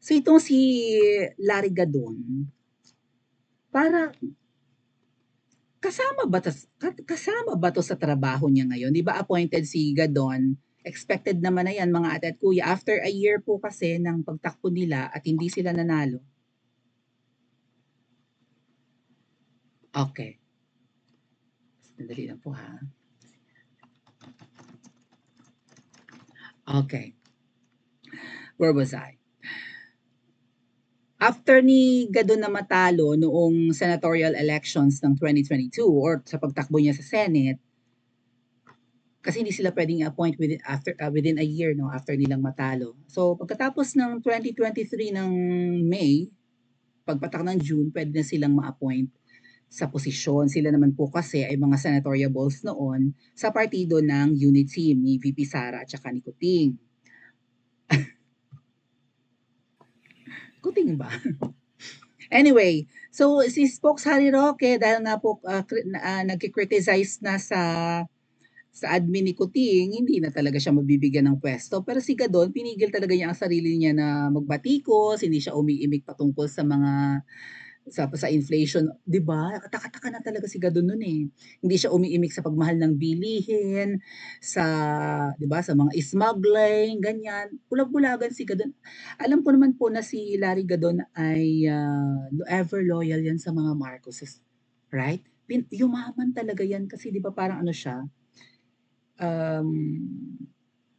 So itong si Larry Gadon, para kasama ba 'to sa trabaho niya ngayon? 'Di ba appointed si Gadon, expected naman na 'yan mga ate at kuya, after a year po kasi ng pagtakbo nila at hindi sila nanalo. Okay, sandali lang po ha. Okay, where was I? After ni Gadon na matalo noong senatorial elections ng 2022 or sa pagtakbo niya sa Senate, kasi hindi sila pwedeng appoint within a year no after nilang matalo. So pagkatapos ng 2023 ng May, pagpatak ng June, pwede na silang ma-appoint sa posisyon. Sila naman po kasi ay mga senatoriables noon sa partido ng unit team ni VP Sara at saka ni Kuting. Kuting ba? Anyway, so si Spokes Harry Roque dahil nga po nagki-criticize na sa admin ni Kuting, hindi na talaga siya mabibigyan ng pwesto. Pero si Gadon, pinigil talaga niya ang sarili niya na magbatikos, hindi siya umiimik patungkol sa inflation, 'di ba? Kataka-taka na talaga si Gadon noon eh. Hindi siya umiimik sa pagmahal ng bilihin, sa 'di ba, sa mga smuggling, ganyan. Bulag-bulagan si Gadon. Alam ko naman po na si Larry Gadon ay ever loyal yan sa mga Marcoses, right? Yumaman talaga yan kasi 'di ba parang ano siya, um,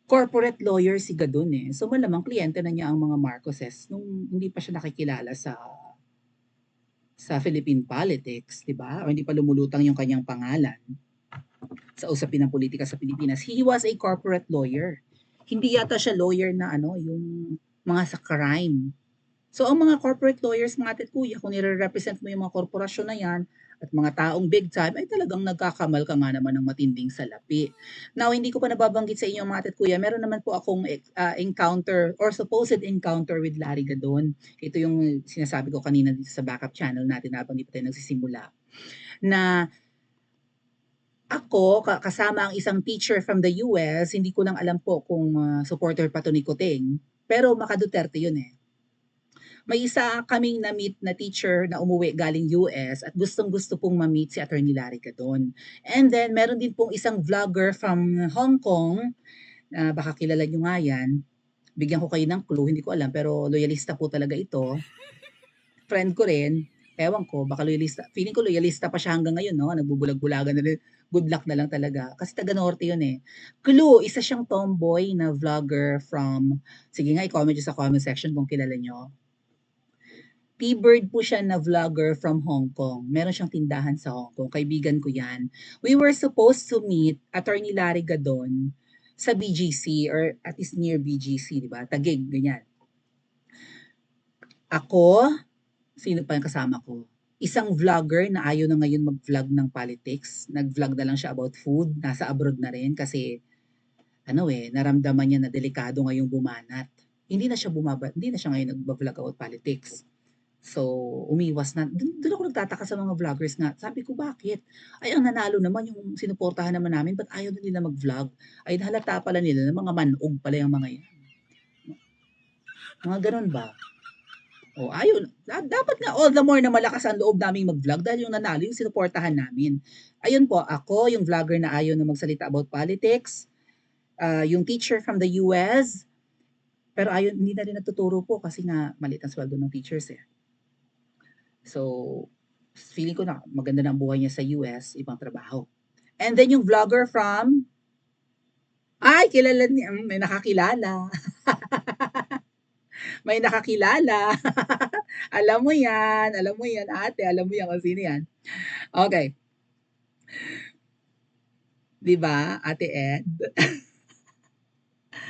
corporate lawyer si Gadon eh. So malamang kliyente na niya ang mga Marcoses nung hindi pa siya nakikilala sa Philippine politics, 'di ba? O hindi pa lumulutang yung kanyang pangalan sa usapin ng politika sa Pilipinas. He was a corporate lawyer. Hindi yata siya lawyer na ano, yung mga sa crime. So ang mga corporate lawyers, mga ate at kuya, kung nire-represent mo yung mga korporasyon na yan at mga taong big time, ay talagang nagkakamal ka nga naman ng matinding salapi. Now, hindi ko pa nababanggit sa inyo mga ate at kuya, meron naman po akong encounter or supposed encounter with Larry Gadon. Ito yung sinasabi ko kanina dito sa backup channel natin habang di pa tayo nagsisimula. Na ako, kasama ang isang teacher from the US, hindi ko lang alam po kung supporter pa to ni Kuting, pero maka Duterte yun eh. May isa kaming na-meet na teacher na umuwi galing US at gustong-gusto pong ma-meet si Attorney Larry Gadon. And then, meron din pong isang vlogger from Hong Kong, baka kilala nyo nga yan. Bigyan ko kayo ng clue, hindi ko alam, pero loyalista po talaga ito. Friend ko rin, ewan ko, baka loyalista. Feeling ko loyalista pa siya hanggang ngayon, no? Nagbubulag-bulagan na rin. Good luck na lang talaga. Kasi taga-norte yun eh. Clue, isa siyang tomboy na vlogger from, sige nga, i-comment sa comment section kung kilala nyo. T-Bird po siya na vlogger from Hong Kong. Meron siyang tindahan sa Hong Kong. Kaibigan ko yan. We were supposed to meet Attorney Larry Gadon sa BGC or at least near BGC, di ba? Taguig, ganyan. Ako, sino pa yung kasama ko? Isang vlogger na ayaw na ngayon mag-vlog ng politics. Nag-vlog na lang siya about food. Nasa abroad na rin kasi naramdaman niya na delikado ngayong bumanat. Hindi na siya ngayon nag-vlog about politics. So, umiwas na. Doon ako nagtataka sa mga vloggers nga. Sabi ko, bakit? Ay, ang nanalo naman, yung sinuportahan naman namin, ba't ayaw na nila mag-vlog? Ay, halata pala nila na mga manog pala yung mga yan. Mga ganun ba? O, ayun. Dapat nga all the more na malakas ang loob naming mag-vlog dahil yung nanalo, yung sinuportahan namin. Ayun po, ako, yung vlogger na ayaw na magsalita about politics, yung teacher from the US, pero ayun, hindi na rin natuturo po kasi nga maliit ang sweldo ng teachers eh. So, feeling ko na maganda na ang buhay niya sa US, ibang trabaho. And then yung vlogger from, ay, kilala niya, may nakakilala. May nakakilala. Alam mo yan, ate, alam mo yan kung sino yan. Okay. Di ba, Ate Ed?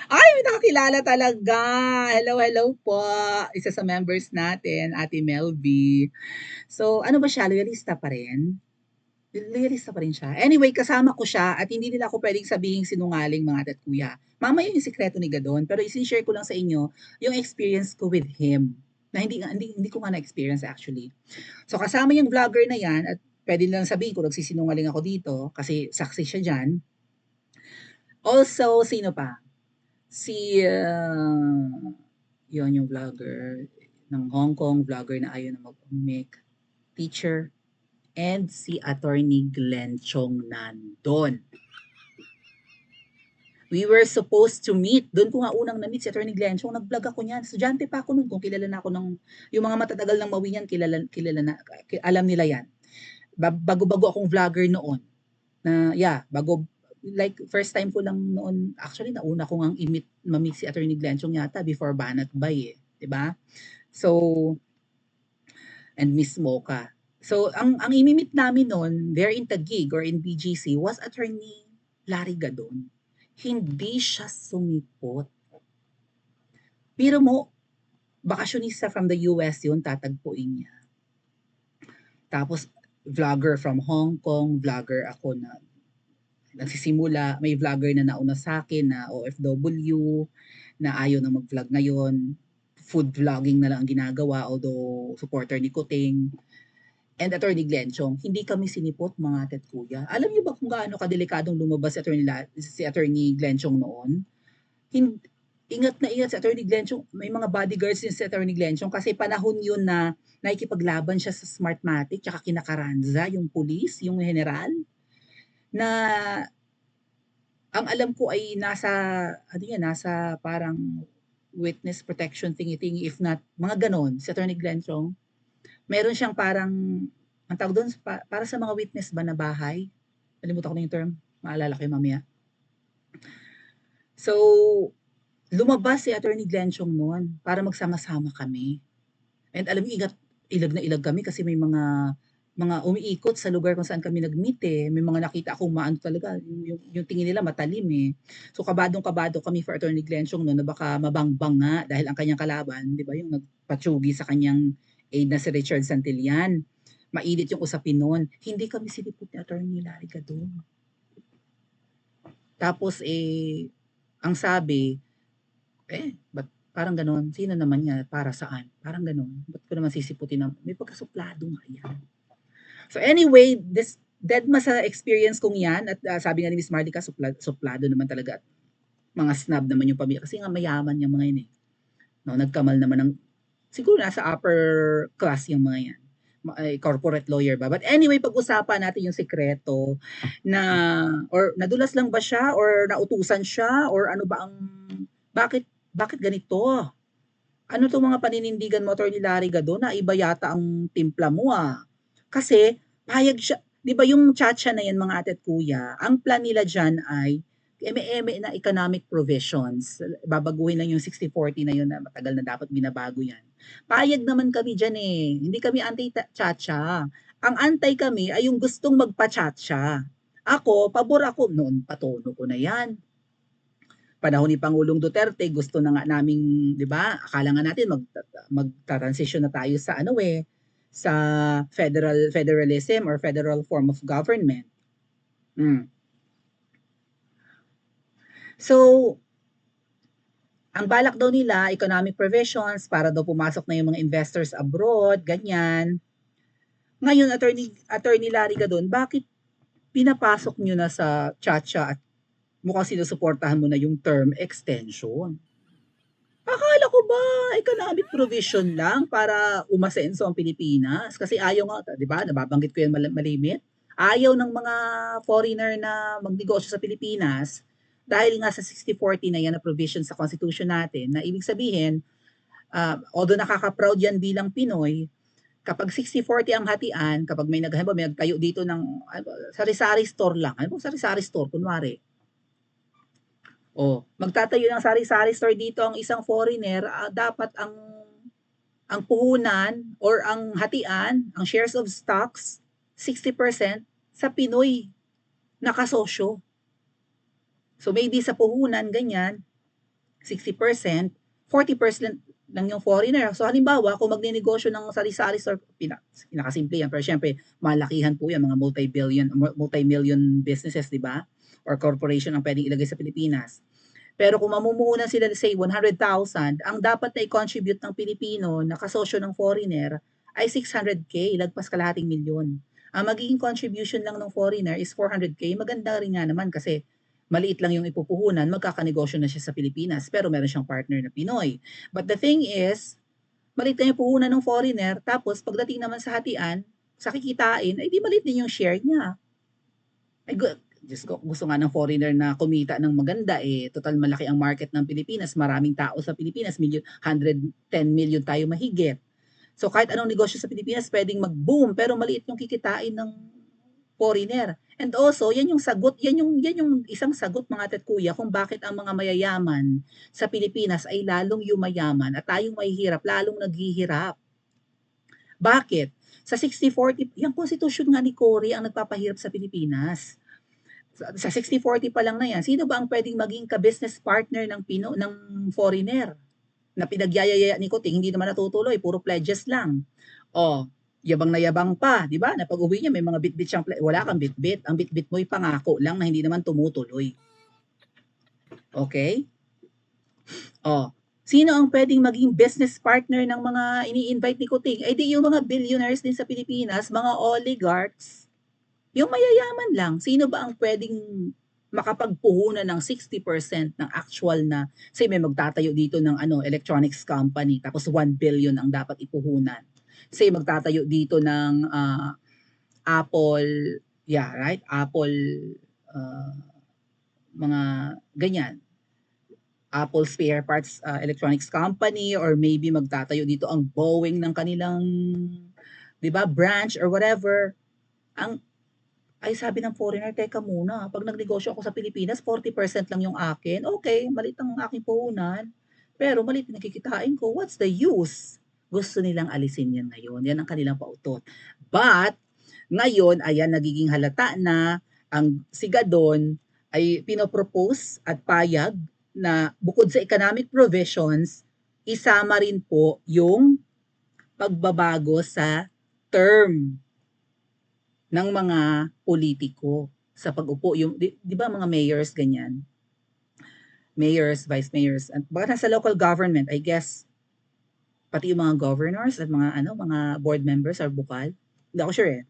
Ay, may nakakilala talaga. Hello, hello po. Isa sa members natin, Ate Melby. So, ano ba siya? Loyalista pa rin? Loyalista pa rin siya. Anyway, kasama ko siya at hindi nila ako pwedeng sabihin sinungaling mga ate at kuya. Mamaya yung sikreto ni Gadon, pero isi-share ko lang sa inyo yung experience ko with him na hindi ko nga na-experience actually. So kasama yung vlogger na yan at pwede lang sabihin ko nagsisinungaling ako dito kasi saksi siya dyan. Also, sino pa? Si Yon yung vlogger ng Hong Kong, vlogger na ayaw na mag-make, teacher, and si Attorney Glenn Chong nandun. We were supposed to meet. Doon ko nga unang na-meet si Attorney Glenn Chong. Nag-vlog ako niyan. Estudyante pa ako noon. Kung kilala na ako ng, yung mga matatagal ng Mawi niyan, kilala na, alam nila yan. Bago-bago akong vlogger noon. Bago, like, first time ko lang noon, actually, nauna ko ngang ma-meet si Attorney Glenn Chong yata before Banat Bay, eh. Diba? So, and Miss Mocha. So, ang imi-meet namin noon, there in Taguig or in BGC, was Attorney Larry Gadon. Hindi siya sumipot. Pero mo, bakasyonista from the US yun, tatagpuin niya. Tapos, vlogger from Hong Kong, vlogger ako na nagsisimula, may vlogger na nauna sa akin na OFW, na ayaw na mag-vlog ngayon, food vlogging na lang ang ginagawa, although supporter ni Kuting, and Attorney Glenn Chong. Hindi kami sinipot, mga tet kuya. Alam niyo ba kung gaano kadelikadong lumabas si Attorney Glenn Chong noon? Ingat na ingat si Attorney Glenn Chong. May mga bodyguards din si Attorney Glenn Chong kasi panahon yun na nakikipaglaban siya sa Smartmatic tsaka kina Carranza, yung police, yung general, na ang alam ko ay nasa parang witness protection thingy-thingy, if not, mga ganon, si Attorney Glenn Chong. Meron siyang parang, ang tawag doon, para sa mga witness ba na bahay? Nalimutan ko na yung term. Maalala ko yung mamaya. So, lumabas si Attorney Glenn Chong noon para magsama-sama kami. And alam niyo, ilag na ilag kami kasi may mga umiikot sa lugar kung saan kami nag-meet eh. May mga nakita akong maano talaga, yung tingin nila matalim eh. So kabadong-kabado kami for Attorney Glenn Chong noon na baka mabangbang nga dahil ang kanyang kalaban, di ba, yung nagpatsugi sa kanyang aide na si Richard Santillan. Mainit yung usapin noon. Hindi kami sinipot ni Attorney Larry Gadon. Tapos ang sabi, ba't parang ganon? Sino naman niya? Para saan? Parang ganon. Ba't ko naman sisiputin na? May pagkasuplado nga yan. So anyway, this deadma sa experience kong yan, at sabi nga ni Miss Marlica, suplado naman talaga. At mga snob naman yung pamilya. Kasi nga mayaman yung mga yun eh. No, nagkamal naman ng, siguro nasa upper class yung mga yan. Corporate lawyer ba? But anyway, pag-usapan natin yung sekreto na, or nadulas lang ba siya, or nautusan siya, or ano ba ang, bakit ganito? Ano to mga paninindigan mo, Attorney Larry Gadon, na iba yata ang timpla mo ah. Kasi, payag siya, di ba yung tchatcha na yan mga ate at kuya, ang plan nila dyan ay, eme-eme na economic provisions. Babaguhin lang yung 60-40 na yun na matagal na dapat binabago yan. Payag naman kami dyan eh. Hindi kami anti-tchatcha. Ang antay kami ay yung gustong magpa-tchatcha. Ako, pabor ako, noon patono ko na yan. Panahon ni Pangulong Duterte, gusto na nga naming, 'di ba? Akala nga natin magta-transition na tayo sa sa federalism or federal form of government. So, ang balak daw nila, economic provisions para daw pumasok na yung mga investors abroad, ganyan. Ngayon, Attorney Larry Gadon, bakit pinapasok nyo na sa tchatcha at mukhang sinusuportahan mo na yung term extension? Akala ko ba economic provision lang para umasenso ang Pilipinas? Kasi ayaw nga, di ba, nababanggit ko yan malimit. Ayaw ng mga foreigner na magnegosyo sa Pilipinas dahil nga sa 60-40 na yan na provision sa Constitution natin, na ibig sabihin, although nakaka-proud yan bilang Pinoy, kapag 60-40 ang hatian, kapag may nagtayo dito ng sari-sari store lang, sari-sari store, kunwari, magtatayo ng sari-sari store dito ang isang foreigner, dapat ang puhunan or ang hatian, ang shares of stocks, 60% sa Pinoy nakasosyo. So maybe sa puhunan, ganyan, 60%, 40% lang yung foreigner. So halimbawa, kung magnenegosyo ng sari-sari store, pinakasimple yan, pero syempre, malakihan po yan, mga multi-million businesses, di ba? Or corporation ang pwedeng ilagay sa Pilipinas. Pero kung mamumuhunan sila, say, 100,000, ang dapat na i-contribute ng Pilipino na kasosyo ng foreigner ay 600K, lagpas kalahating milyon. Ang magiging contribution lang ng foreigner is 400K. Maganda rin nga naman kasi maliit lang yung ipupuhunan, magkakanegosyo na siya sa Pilipinas, pero meron siyang partner na Pinoy. But the thing is, maliit lang yung puhunan ng foreigner, tapos pagdating naman sa hatian, sa kikitain, ay di maliit din yung share niya. Ay, Diyos ko, gusto nga ng foreigner na kumita ng maganda, total malaki ang market ng Pilipinas, maraming tao sa Pilipinas, 110 million tayo mahigit. So kahit anong negosyo sa Pilipinas, pwedeng mag-boom, pero maliit yung kikitain ng foreigner. And also, yan yung isang sagot mga ate at kuya kung bakit ang mga mayayaman sa Pilipinas ay lalong yumayaman at tayong mahihirap lalong naghihirap. Bakit? Sa 60-40, yung konstitusyon nga ni Cory ang nagpapahirap sa Pilipinas. Sa 60-40 pa lang na yan, sino ba ang pwedeng maging ka-business partner ng foreigner? Na pinagyayaya ni Kuting, hindi naman natutuloy, puro pledges lang. O, yabang na yabang pa, di ba? Na pag uwi niya, may mga bit-bit siyang wala kang bit-bit. Ang bit-bit mo'y pangako lang na hindi naman tumutuloy. Okay? O, sino ang pwedeng maging business partner ng mga ini-invite ni Kuting? Eh di yung mga billionaires din sa Pilipinas, mga oligarchs, yung mayayaman lang. Sino ba ang pwedeng makapagpuhunan ng 60% ng actual na, say may magtatayo dito ng electronics company, tapos 1 billion ang dapat ipuhunan. Say magtatayo dito ng Apple, yeah, right? Apple, uh, mga ganyan. Apple spare parts electronics company, or maybe magtatayo dito ang Boeing ng kanilang, 'di ba, branch or whatever. Ang Ay, sabi ng foreigner, teka muna, pag nagnegosyo ako sa Pilipinas, 40% lang yung akin. Okay, maliit ang aking puhunan. Pero maliit din nakikitain ko. What's the use? Gusto nilang alisin yan ngayon. Yan ang kanilang pautot. But, ngayon, ayan, nagiging halata na ang sigadon ay pinopropose at payag na bukod sa economic provisions, isama rin po yung pagbabago sa term ng mga politiko sa pag-upo. Yung, di ba mga mayors, ganyan? Mayors, vice mayors. At baka nasa local government, I guess, pati yung mga governors at mga board members are bukal. Hindi ako sure eh.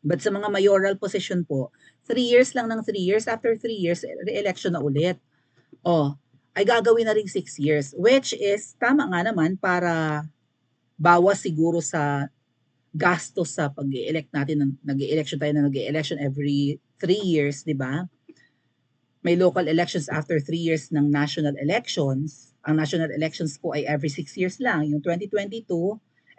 But sa mga mayoral position po, 3 years lang ng 3 years. After 3 years, re-election na ulit. Oh, ay gagawin na rin 6 years. Which is, tama nga naman para bawas siguro sa gastos sa pag-elect natin, nag-election tayo na nag-election every 3 years, di ba? May local elections after 3 years ng national elections. Ang national elections po ay every 6 years lang, yung 2022,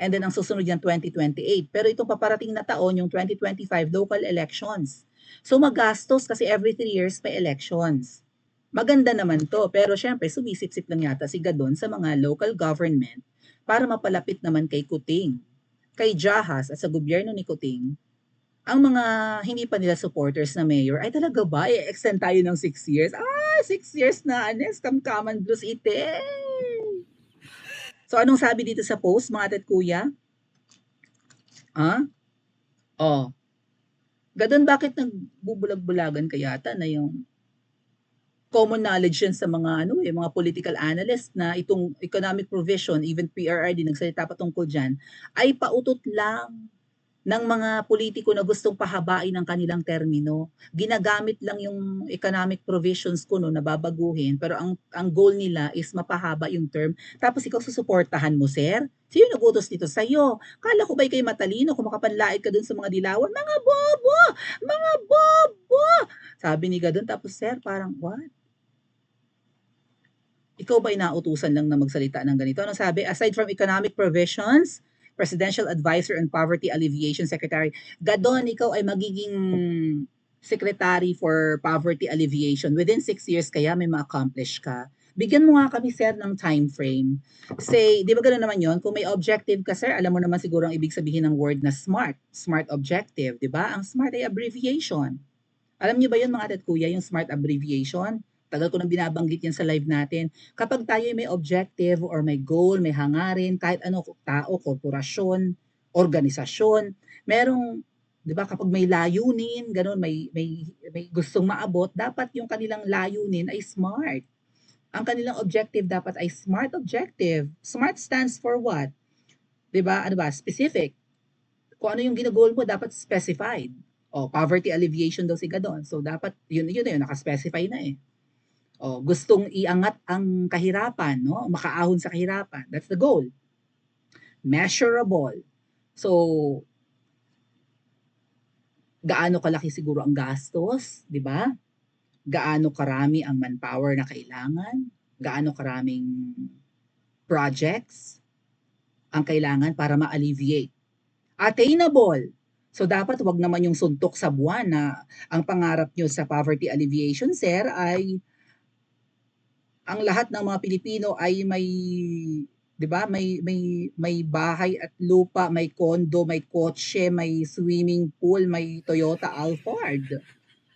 and then ang susunod yan 2028. Pero itong paparating na taon, yung 2025, local elections. So magastos kasi every 3 years may elections. Maganda naman to, pero syempre sumisip-sip lang yata si Gadon sa mga local government para mapalapit naman kay Kuting, kay Jahas at sa gobyerno ni Kuting. Ang mga hindi pa nila supporters na mayor, ay talaga ba, i-extend tayo ng 6 years? 6 years na, Anes, kamkaman blues ite. So, anong sabi dito sa post, mga ate at kuya? Oh, Gadon, bakit nagbubulag-bulagan kayata na yung common knowledge yan sa mga mga political analyst na itong economic provision, even PRRD nagsalita pa tungkol diyan, ay pautot lang ng mga politiko na gustong pahabain ang kanilang termino. Ginagamit lang yung economic provisions ko na babaguhin, pero ang goal nila is mapahaba yung term. Tapos ikaw susuportahan mo, sir? Sino nagutos dito sa'yo? Kala ko ba'y kayo matalino kung makapanlait ka dun sa mga dilawan? Mga bobo! Mga bobo! Sabi ni Gadon, tapos sir, parang, what? Ikaw ba inautusan lang na magsalita ng ganito? Ano sabi? Aside from economic provisions, Presidential Advisor on Poverty Alleviation Secretary, Gadon, ikaw ay magiging Secretary for Poverty Alleviation. Within 6 years kaya may ma-accomplish ka. Bigyan mo nga kami, sir, ng time frame. Say, di ba gano'n naman yon? Kung may objective ka, sir, alam mo naman siguro ang ibig sabihin ng word na SMART. SMART objective, di ba? Ang SMART ay abbreviation. Alam niyo ba yun, mga ate at kuya, yung SMART abbreviation? Tagal ko nang binabanggit yan sa live natin. Kapag tayo may objective or may goal, may hangarin, kahit ano, tao, korporasyon, organisasyon, merong, di ba, kapag may layunin, ganun, may gustong maabot, dapat yung kanilang layunin ay SMART. Ang kanilang objective dapat ay SMART objective. SMART stands for what? Di ba? Ano ba? Specific. Kung ano yung ginagol mo, dapat specified. Poverty alleviation daw si Gadon. So, dapat, yun na yun, nakaspecify na eh. Gustong iangat ang kahirapan, no? Makaahon sa kahirapan. That's the goal. Measurable. So, gaano kalaki siguro ang gastos, di ba? Gaano karami ang manpower na kailangan? Gaano karaming projects ang kailangan para ma-alleviate? Attainable. So, dapat wag naman yung suntok sa buwan na ang pangarap nyo sa poverty alleviation, sir, ay ang lahat ng mga Pilipino ay may, 'di ba? May bahay at lupa, may kondo, may kotse, may swimming pool, may Toyota Alphard.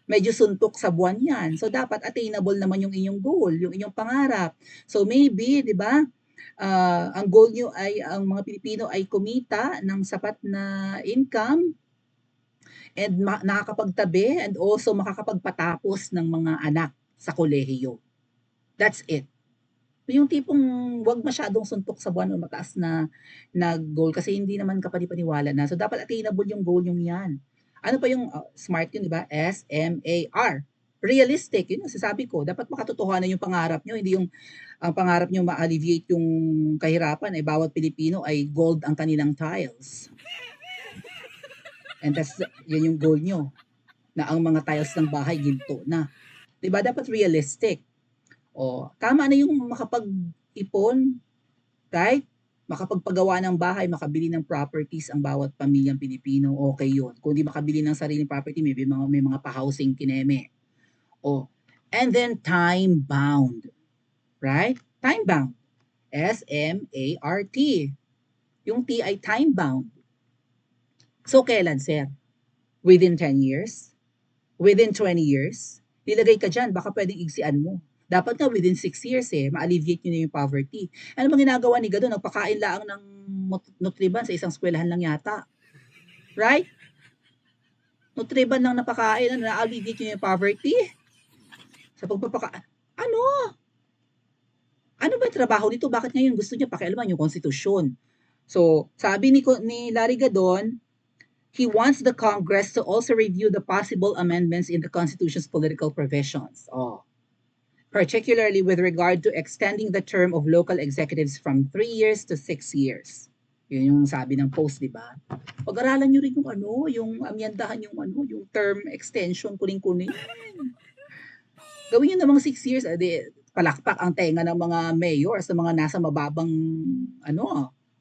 Medyo suntok sa buwan 'yan. So dapat attainable naman yung inyong goal, yung inyong pangarap. So maybe, 'di ba? Ang goal nyo ay ang mga Pilipino ay kumita ng sapat na income and nakakapagtabi and also makakapagpatapos ng mga anak sa kolehiyo. That's it. Yung tipong wag masyadong suntok sa buwan o mataas na goal kasi hindi naman kapani-paniwala na. So dapat attainable yung goal yung 'yan. Ano pa yung SMART yun, di ba? SMAR. Realistic, yun yung sasabi ko. Dapat makatotohanan yung pangarap nyo, hindi yung ang pangarap nyo ma-alleviate yung kahirapan ay bawat Pilipino ay gold ang kanilang tiles. And yan yung goal nyo, na ang mga tiles ng bahay ginto na. Di ba? Dapat realistic. Tama na yung makapag-ipon, right? Makapagpagawa ng bahay, makabili ng properties ang bawat pamilyang Pilipino, okay yun. Kung di makabili ng sariling property, may mga pa-housing kineme. And then time-bound, right? Time-bound. SMART. Yung T ay time-bound. So, kailan, sir? Within 10 years? Within 20 years? Nilagay ka dyan, baka pwedeng igsian mo. Dapat nga within 6 years ma-alleviate nyo na yung poverty. Ano bang ginagawa ni Gado? Nagpakain lang ng Nutriban sa isang eskwelahan lang yata. Right? Nutriban lang napakain, na-alleviate nyo yung poverty? Sa ano ba trabaho nito? Bakit ngayon gusto niya pakialaman yung konstitusyon? So, sabi ni Larry Gadon, he wants the Congress to also review the possible amendments in the Constitution's political provisions. Particularly with regard to extending the term of local executives from 3 years to 6 years. Yun yung sabi ng post, di ba? Pag-aralan nyo rin yung amyandahan yung term extension, kuning-kuning. Gawin nyo namang 6 years, palakpak ang tenga ng mga mayor sa mga nasa mababang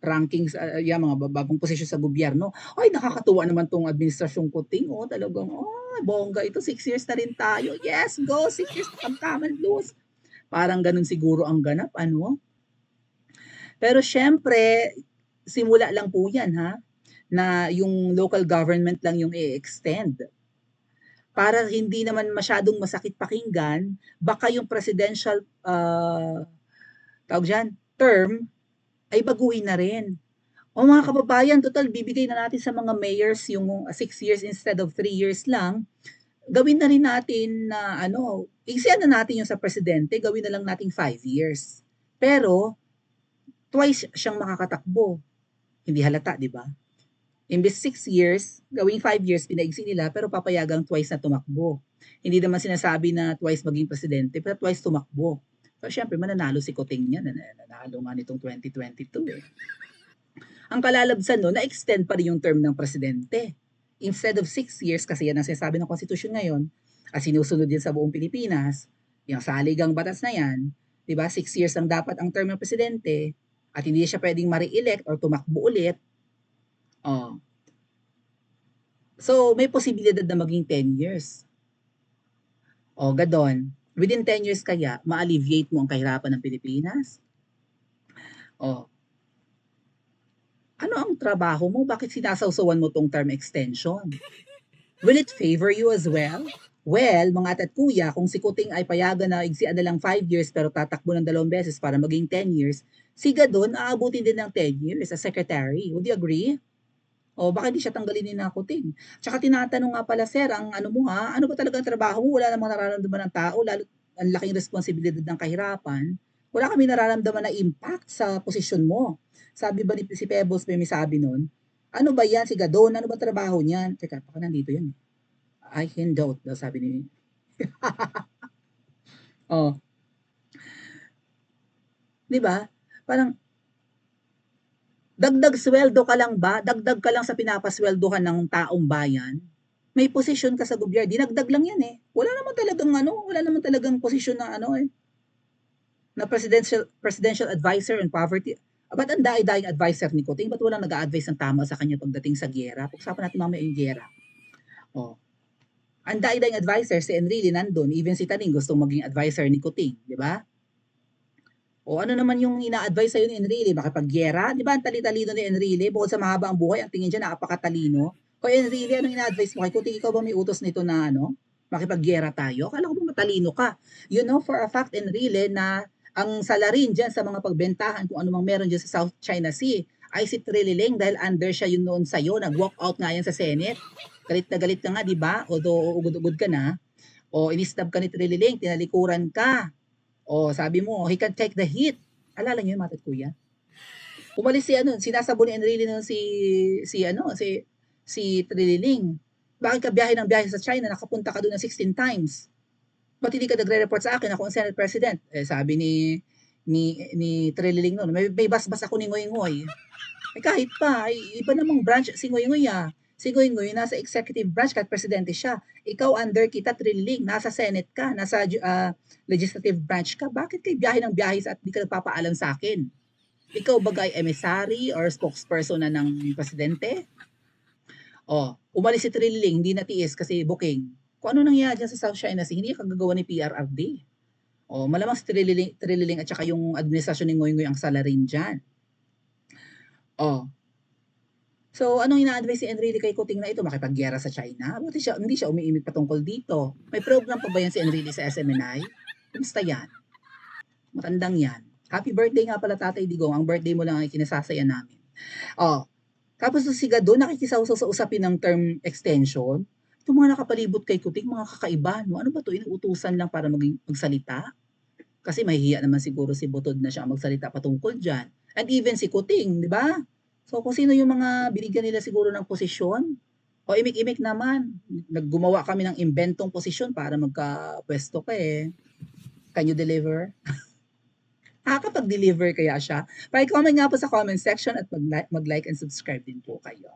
rankings, mga bababang posisyon sa gobyerno. Ay, nakakatuwa naman tong administrasyong Kuting. Talagang, bongga ito, 6 years na rin tayo. Yes, go, 6 years na kamkaman, lose. Parang ganun siguro ang ganap, Pero syempre, simula lang po yan, na yung local government lang yung i-extend. Para hindi naman masyadong masakit pakinggan, baka yung presidential term ay baguhin na rin. Mga kababayan, total bibigay na natin sa mga mayors yung 6 years instead of 3 years lang. Gawin na rin natin na igsian na natin yung sa presidente, gawin na lang natin 5 years. Pero twice siyang makakatakbo. Hindi halata, di ba? Imbes 6 years, gawing 5 years pinaigsi nila pero papayagang twice na tumakbo. Hindi naman sinasabi na twice maging presidente, pero twice tumakbo. So, syempre, mananalo si Kuting niya. Nanalo nga nitong 2022 Ang kalalabsan na-extend pa rin yung term ng presidente. Instead of 6 years, kasi yan ang sinasabi ng konstitusyon ngayon, at sinusunod din sa buong Pilipinas, yung saligang batas na yan, di ba, 6 years ang dapat ang term ng presidente, at hindi siya pwedeng ma-re-elect or tumakbo ulit. So, may posibilidad na maging 10 years. Gadon, within 10 years kaya, ma-alleviate mo ang kahirapan ng Pilipinas? Ano ang trabaho mo? Bakit sinasawsawan mo tong term extension? Will it favor you as well? Well, mga tat kuya, kung si Kuting ay payagan na igsian na lang 5 years pero tatakbo ng 2 beses para maging 10 years, si Gadon aabutin din ng 10 years as secretary. Would you agree? Baka hindi siya tanggalin ni Kuting. Tsaka tinatanong nga pala, sir, ano ba talaga ang trabaho mo? Wala namang nararamdaman ng tao, lalo ang laking responsibilidad ng kahirapan. Wala kami nararamdaman na impact sa posisyon mo. Sabi ba ni si Pebbles, may sabi nun, ano ba yan si Gadon? Ano ba trabaho niyan? Teka, baka nandito yan. I hindot daw sabi ni oh, 'di ba? Parang dagdag sweldo ka lang ba? Dagdag ka lang sa pinapasweldohan ng taong bayan. May posisyon ka sa gobyerno, dinagdag lang 'yan eh. Wala naman talagang posisyon na ano eh, na presidential advisor on poverty. Ba't ang daing advisor ni Kuting? Ba't walang nag-a-advise ng tama sa kanya pagdating sa giyera? Pag-usapan natin mamaya yung giyera. Oh, ang daing advisor si Enrile nandun, even si Taning gustong maging advisor ni Kuting, di ba? O ano naman yung ina-advise sa'yo ni Enrile? Makipaggiyera? Di ba ang tali-talino ni Enrile? Bukod sa mahaba ang buhay, ang tingin dyan napakatalino. O Enrile, anong ina-advise mo kay Kuting? Ikaw ba may utos nito na ano? Makipaggiyera tayo? Akala ko ba matalino ka? You know for a fact, Enrile, na ang salarin dyan sa mga pagbentahan kung ano mang meron dyan sa South China Sea ay si Trililing dahil under siya yun noon sa'yo. Nag-walk out nga yan sa Senate. Galit ka nga, di ba? Although ugod-ugod ka na. O inistab ka ni Trililing, tinalikuran ka. O sabi mo, he can take the heat. Alala niyo yun, Matat Kuya? Umalis si ano, sinasabo ni Enrile nun si Trililing. Bakit ka biyahe ng biyahe sa China, nakapunta ka doon ng 16 times? Ba't hindi ka nagre-report sa akin ako ang Senate President? Eh, sabi ni Trililing noon, may basbas ako ni Ngoy Ngoy. Eh, kahit pa, ay, iba namang branch si Ngoy Ngoy ah. Si Ngoy Ngoy nasa executive branch kahit presidente siya. Ikaw under kita, Trililing, nasa Senate ka, nasa legislative branch ka. Bakit kayo biyahe ng biyahe at di ka nagpapaalam sa akin? Ikaw bagay emissary or spokesperson na ng presidente? Oh, umalis si Trililing, hindi natiis kasi booking. Kung ano nangyari dyan sa South China Sea, hindi kagagawa ni PRRD. Oh, malamang si Trililing at saka yung administrasyon ni Ngoy Ngoy ang salarin dyan. Oh, so, anong ina-advise ni Enrile kay Kuting na ito? Makipaggiyera sa China? Hindi siya umiimik patungkol dito. May program pa ba yan si Enrile sa SMNI? Kumusta yan? Matandang yan. Happy birthday nga pala Tatay Digong. Ang birthday mo lang ay kinasasaya namin. Oh, tapos si Gado nakikisaw-saw sa usapin ng term extension. Itong mga nakapalibot kay Kuting, mga kakaiba, no? Ano ba to? Inuutusan lang para magsalita? Kasi mahihiya naman siguro si Butod na siya magsalita patungkol dyan. And even si Kuting, di ba? So kung sino yung mga binigyan nila siguro ng posisyon, o imik-imik naman, naggumawa kami ng inventong posisyon para magka-pwesto ka eh. Can you deliver? Nakakapag-deliver kaya siya? Pa-comment nga po sa comment section at mag-like and subscribe din po kayo.